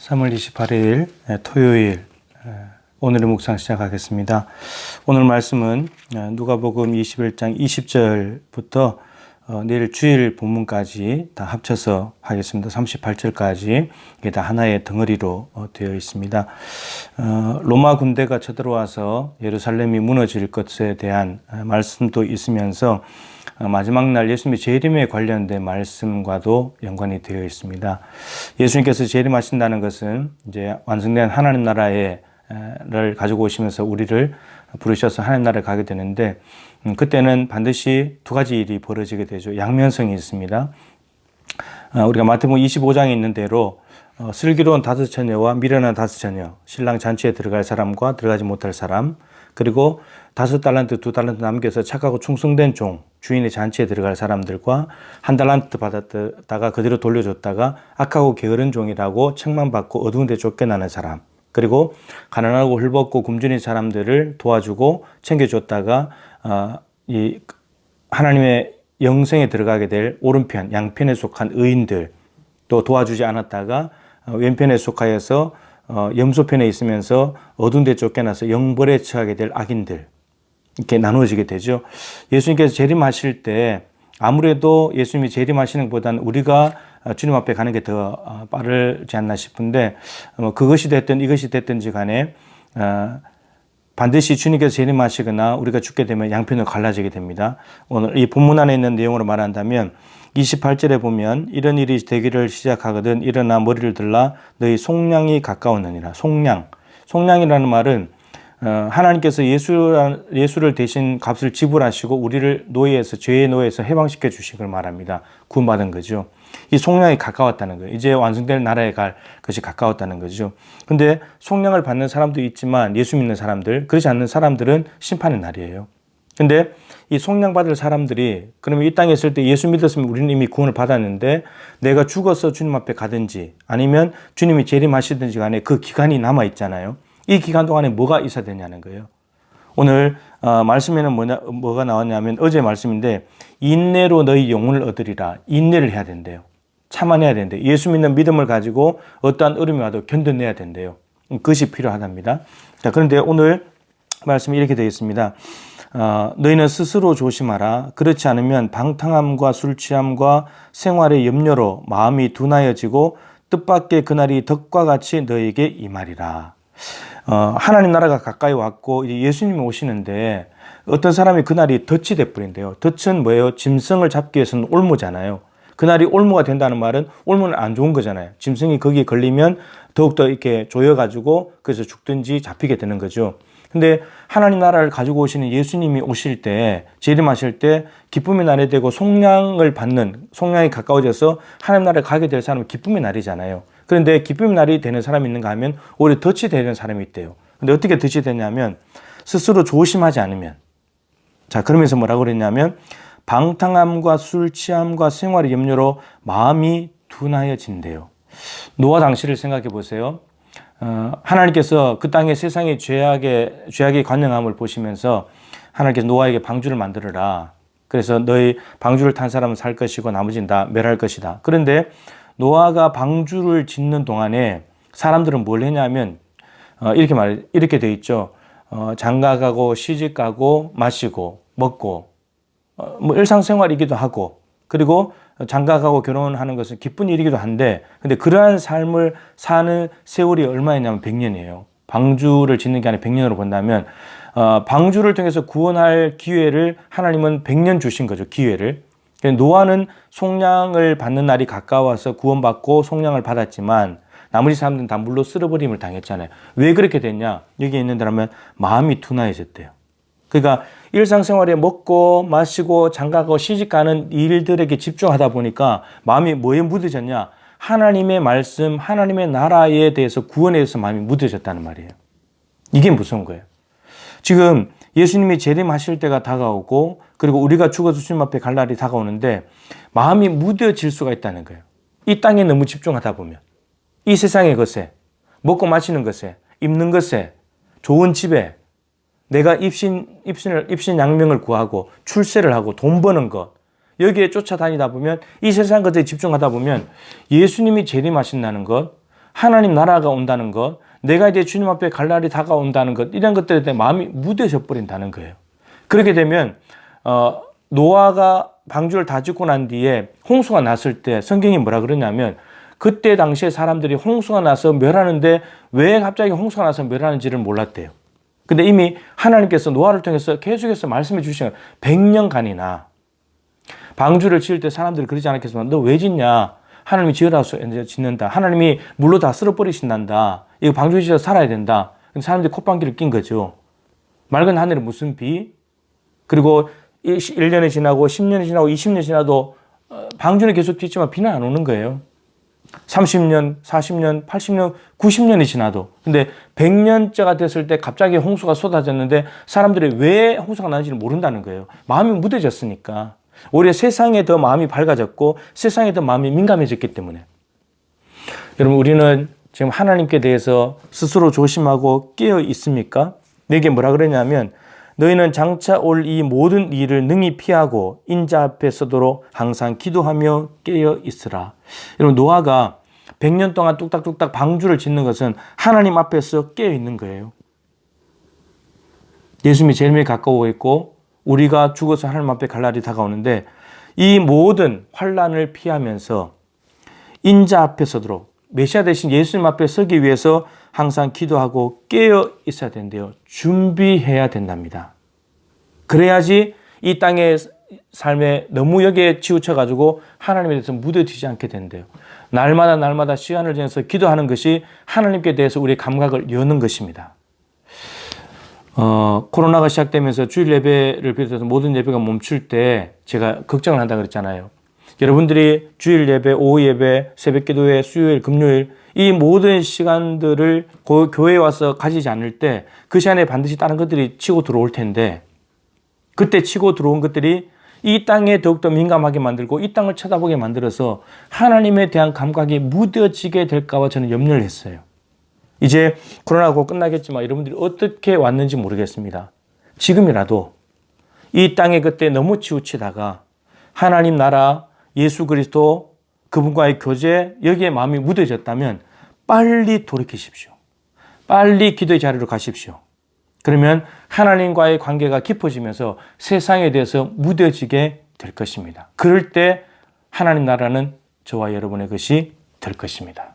3월 28일 토요일 오늘의 묵상 시작하겠습니다. 오늘 말씀은 누가복음 21장 20절부터 내일 주일 본문까지 다 합쳐서 하겠습니다. 38절까지 이게 다 하나의 덩어리로 되어 있습니다. 로마 군대가 쳐들어와서 예루살렘이 무너질 것에 대한 말씀도 있으면서 마지막 날 예수님의 재림에 관련된 말씀과도 연관이 되어 있습니다. 예수님께서 재림하신다는 것은 이제 완성된 하나님 나라를 가지고 오시면서 우리를 부르셔서 하나님 나라에 가게 되는데 그때는 반드시 두 가지 일이 벌어지게 되죠. 양면성이 있습니다. 우리가 마태복음 25장에 있는 대로 슬기로운 5처녀와 미련한 5처녀, 신랑 잔치에 들어갈 사람과 들어가지 못할 사람, 그리고 5달란트, 2달란트 남겨서 착하고 충성된 종, 주인의 잔치에 들어갈 사람들과 1달란트 받았다가 그대로 돌려줬다가 악하고 게으른 종이라고 책망받고 어두운 데 쫓겨나는 사람, 그리고 가난하고 헐벗고 굶주린 사람들을 도와주고 챙겨줬다가 이 하나님의 영생에 들어가게 될 오른편, 양편에 속한 의인들, 또 도와주지 않았다가 왼편에 속하여서 염소편에 있으면서 어두운 데 쫓겨나서 영벌에 처하게 될 악인들, 이렇게 나누어지게 되죠. 예수님께서 재림하실 때 아무래도 예수님이 재림하시는 것보다는 우리가 주님 앞에 가는 게 더 빠르지 않나 싶은데 그것이 됐든 이것이 됐든지 간에 반드시 주님께서 재림하시거나 우리가 죽게 되면 양편으로 갈라지게 됩니다. 오늘 이 본문 안에 있는 내용으로 말한다면 28절에 보면 이런 일이 되기를 시작하거든 일어나 머리를 들라 너희 속량이 가까웠느니라. 속량이라는 말은 하나님께서 예수를 대신 값을 지불하시고 우리를 노예에서 죄의 노예에서 해방시켜 주신 걸 말합니다. 구원받은 거죠. 이 속량이 가까웠다는 거예요. 이제 완성될 나라에 갈 것이 가까웠다는 거죠. 근데 속량을 받는 사람도 있지만 예수 믿는 사람들, 그렇지 않는 사람들은 심판의 날이에요. 근데 이 속량 받을 사람들이 그러면 이 땅에 있을 때 예수 믿었으면 우리는 이미 구원을 받았는데 내가 죽어서 주님 앞에 가든지 아니면 주님이 재림하시든지 간에 그 기간이 남아 있잖아요. 이 기간 동안에 뭐가 있어야 되냐는 거예요. 오늘 말씀에는 뭐가 나왔냐면 어제 말씀인데 인내로 너희 영혼을 얻으리라. 인내를 해야 된대요. 참아내야 된대요. 예수 믿는 믿음을 가지고 어떠한 어려움이 와도 견뎌내야 된대요. 그것이 필요하답니다. 자, 그런데 오늘 말씀이 이렇게 되어 있습니다. 너희는 스스로 조심하라. 그렇지 않으면 방탕함과 술 취함과 생활의 염려로 마음이 둔하여지고 뜻밖의 그날이 덕과 같이 너희에게 임하리라. 하나님 나라가 가까이 왔고 이제 예수님이 오시는데 어떤 사람이 그날이 덫이 돼버린대요. 덫은 뭐예요? 짐승을 잡기 위해서는 올무잖아요. 그날이 올무가 된다는 말은 올무는 안 좋은 거잖아요. 짐승이 거기에 걸리면 더욱더 이렇게 조여가지고 그래서 죽든지 잡히게 되는 거죠. 근데 하나님 나라를 가지고 오시는 예수님이 오실 때, 재림하실 때 기쁨의 날이 되고 속량을 받는, 속량이 가까워져서 하나님 나라를 가게 될 사람은 기쁨의 날이잖아요. 그런데 기쁨의 날이 되는 사람이 있는가 하면 오히려 덫이 되는 사람이 있대요. 근데 어떻게 덫이 되냐면 스스로 조심하지 않으면, 자, 그러면서 뭐라고 그랬냐면 방탕함과 술 취함과 생활의 염려로 마음이 둔하여진대요. 노아 당시를 생각해 보세요. 하나님께서 그 땅의 세상의 죄악의 관영함을 보시면서 하나님께서 노아에게 방주를 만들어라. 그래서 너희 방주를 탄 사람은 살 것이고 나머지는 다 멸할 것이다. 그런데 노아가 방주를 짓는 동안에 사람들은 뭘 했냐면 이렇게 돼 있죠. 장가가고 시집가고 마시고 먹고 뭐 일상생활이기도 하고 그리고 장가가고 결혼하는 것은 기쁜 일이기도 한데 근데 그러한 삶을 사는 세월이 얼마였냐면 100년이에요. 방주를 짓는 게 아니라 100년으로 본다면 방주를 통해서 구원할 기회를 하나님은 100년 주신 거죠. 기회를. 노아는 속량을 받는 날이 가까워서 구원받고 속량을 받았지만 나머지 사람들은 다 물로 쓸어버림을 당했잖아요. 왜 그렇게 됐냐? 여기에 있는 데라면 마음이 둔하여졌대요. 그러니까 일상생활에 먹고 마시고 장가가고 시집가는 일들에게 집중하다 보니까 마음이 뭐에 무뎌졌냐? 하나님의 말씀, 하나님의 나라에 대해서 구원에 대해서 마음이 무뎌졌다는 말이에요. 이게 무서운 거예요. 지금 예수님이 재림하실 때가 다가오고 그리고 우리가 죽어서 주님 앞에 갈 날이 다가오는데 마음이 무뎌질 수가 있다는 거예요. 이 땅에 너무 집중하다 보면 이 세상의 것에 먹고 마시는 것에 입는 것에 좋은 집에 내가 입신양명을 구하고 출세를 하고 돈 버는 것 여기에 쫓아다니다 보면 이 세상 것에 집중하다 보면 예수님이 재림하신다는 것 하나님 나라가 온다는 것, 내가 이제 주님 앞에 갈 날이 다가온다는 것, 이런 것들에 대해 마음이 무뎌져 버린다는 거예요. 그렇게 되면 노아가 방주를 다 짓고 난 뒤에 홍수가 났을 때 성경이 뭐라 그러냐면 그때 당시에 사람들이 홍수가 나서 멸하는데 왜 갑자기 홍수가 나서 멸하는지를 몰랐대요. 근데 이미 하나님께서 노아를 통해서 계속해서 말씀해 주신 100년간이나 방주를 지을 때 사람들이 그러지 않았겠지만 너 왜 짓냐? 하나님이 지으라서 이제 짓는다. 하나님이 물로 다 쓸어버리신단다. 이거 방주 지어서 살아야 된다. 근데 사람들이 콧방귀를 낀 거죠. 맑은 하늘에 무슨 비? 그리고 1년이 지나고 10년이 지나고 20년이 지나도 방주는 계속 짓지만 비는 안 오는 거예요. 30년, 40년, 80년, 90년이 지나도. 근데 100년째가 됐을 때 갑자기 홍수가 쏟아졌는데 사람들이 왜 홍수가 나는지를 모른다는 거예요. 마음이 무뎌졌으니까. 오히려 세상에 더 마음이 밝아졌고 세상에 더 마음이 민감해졌기 때문에. 여러분, 우리는 지금 하나님께 대해서 스스로 조심하고 깨어 있습니까? 내게 뭐라 그러냐면 너희는 장차 올 이 모든 일을 능히 피하고 인자 앞에 서도록 항상 기도하며 깨어 있으라. 여러분, 노아가 100년 동안 뚝딱뚝딱 방주를 짓는 것은 하나님 앞에서 깨어 있는 거예요. 예수님이 제일 가까워 있고 우리가 죽어서 하나님 앞에 갈 날이 다가오는데 이 모든 환난을 피하면서 인자 앞에 서도록 메시아 대신 예수님 앞에 서기 위해서 항상 기도하고 깨어 있어야 된대요. 준비해야 된답니다. 그래야지 이 땅의 삶에 너무 여기에 치우쳐가지고 하나님에 대해서 무뎌지지 않게 된대요. 날마다 시간을 정해서 기도하는 것이 하나님께 대해서 우리의 감각을 여는 것입니다. 코로나가 시작되면서 주일 예배를 비롯해서 모든 예배가 멈출 때 제가 걱정을 한다고 그랬잖아요. 여러분들이 주일 예배, 오후 예배, 새벽 기도회, 수요일, 금요일 이 모든 시간들을 교회에 와서 가지지 않을 때 그 시간에 반드시 다른 것들이 치고 들어올 텐데 그때 치고 들어온 것들이 이 땅에 더욱더 민감하게 만들고 이 땅을 쳐다보게 만들어서 하나님에 대한 감각이 무뎌지게 될까 봐 저는 염려를 했어요. 이제 코로나가 끝나겠지만 여러분들이 어떻게 왔는지 모르겠습니다. 지금이라도 이 땅에 그때 너무 치우치다가 하나님 나라, 예수 그리스도 그분과의 교제 여기에 마음이 무뎌졌다면 빨리 돌이키십시오. 빨리 기도의 자리로 가십시오. 그러면 하나님과의 관계가 깊어지면서 세상에 대해서 무뎌지게 될 것입니다. 그럴 때 하나님 나라는 저와 여러분의 것이 될 것입니다.